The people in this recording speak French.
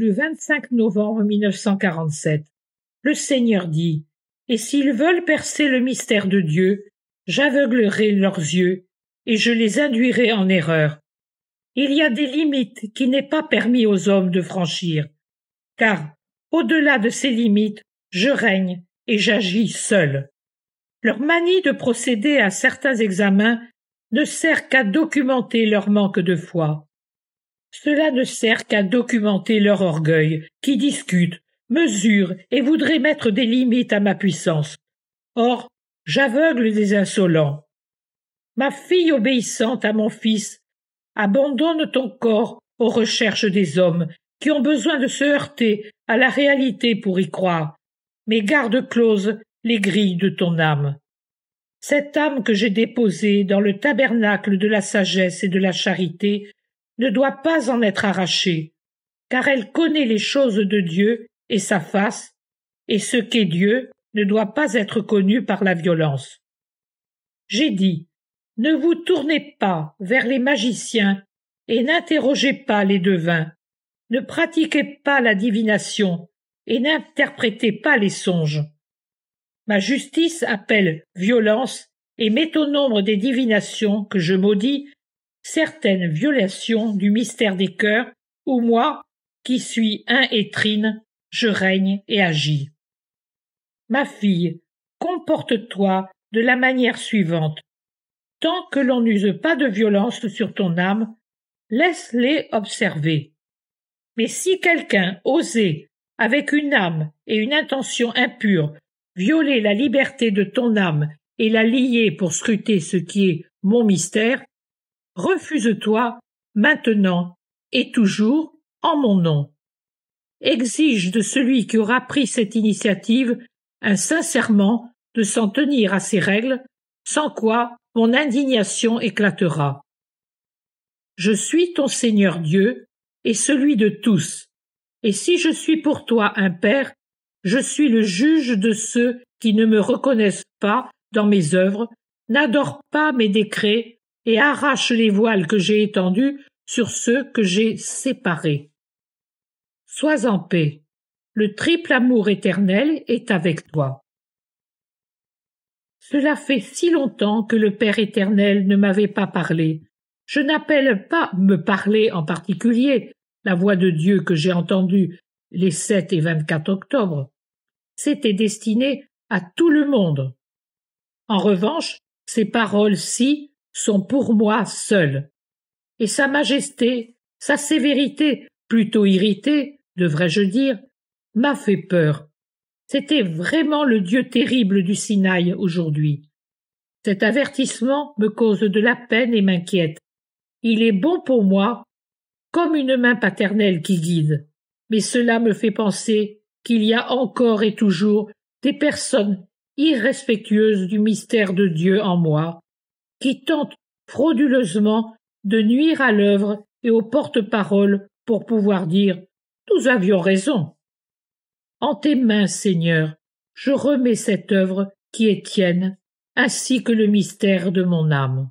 Le 25 novembre 1947, le Seigneur dit « Et s'ils veulent percer le mystère de Dieu, j'aveuglerai leurs yeux et je les induirai en erreur. Il y a des limites qu'il n'est pas permis aux hommes de franchir, car, au-delà de ces limites, je règne et j'agis seul. Leur manie de procéder à certains examens ne sert qu'à documenter leur manque de foi. Cela ne sert qu'à documenter leur orgueil, qui discute, mesure et voudrait mettre des limites à ma puissance. Or, j'aveugle les insolents. Ma fille obéissante à mon fils, abandonne ton corps aux recherches des hommes qui ont besoin de se heurter à la réalité pour y croire, mais garde closes les grilles de ton âme. Cette âme que j'ai déposée dans le tabernacle de la sagesse et de la charité ne doit pas en être arrachée, car elle connaît les choses de Dieu et sa face, et ce qu'est Dieu ne doit pas être connu par la violence. J'ai dit, ne vous tournez pas vers les magiciens et n'interrogez pas les devins, ne pratiquez pas la divination et n'interprétez pas les songes. Ma justice appelle violence et met au nombre des divinations que je maudis certaines violations du mystère des cœurs où moi, qui suis un et trine, je règne et agis. Ma fille, comporte-toi de la manière suivante. Tant que l'on n'use pas de violence sur ton âme, laisse-les observer. Mais si quelqu'un osait, avec une âme et une intention impure, violer la liberté de ton âme et la lier pour scruter ce qui est mon mystère, refuse-toi maintenant et toujours en mon nom. Exige de celui qui aura pris cette initiative un sincèrement de s'en tenir à ces règles, sans quoi mon indignation éclatera. Je suis ton Seigneur Dieu et celui de tous, et si je suis pour toi un père, je suis le juge de ceux qui ne me reconnaissent pas dans mes œuvres, n'adorent pas mes décrets et arrachent les voiles que j'ai étendus sur ceux que j'ai séparés. Sois en paix, le triple amour éternel est avec toi. Cela fait si longtemps que le Père éternel ne m'avait pas parlé. Je n'appelle pas me parler en particulier la voix de Dieu que j'ai entendue les 7 et 24 octobre. C'était destiné à tout le monde. En revanche, ces paroles-ci sont pour moi seul. Et sa majesté, sa sévérité, plutôt irritée, devrais-je dire, m'a fait peur. C'était vraiment le Dieu terrible du Sinaï aujourd'hui. Cet avertissement me cause de la peine et m'inquiète. Il est bon pour moi, comme une main paternelle qui guide, mais cela me fait penser qu'il y a encore et toujours des personnes irrespectueuses du mystère de Dieu en moi, qui tentent frauduleusement de nuire à l'œuvre et au porte-parole pour pouvoir dire « Nous avions raison ». En tes mains, Seigneur, je remets cette œuvre qui est tienne, ainsi que le mystère de mon âme.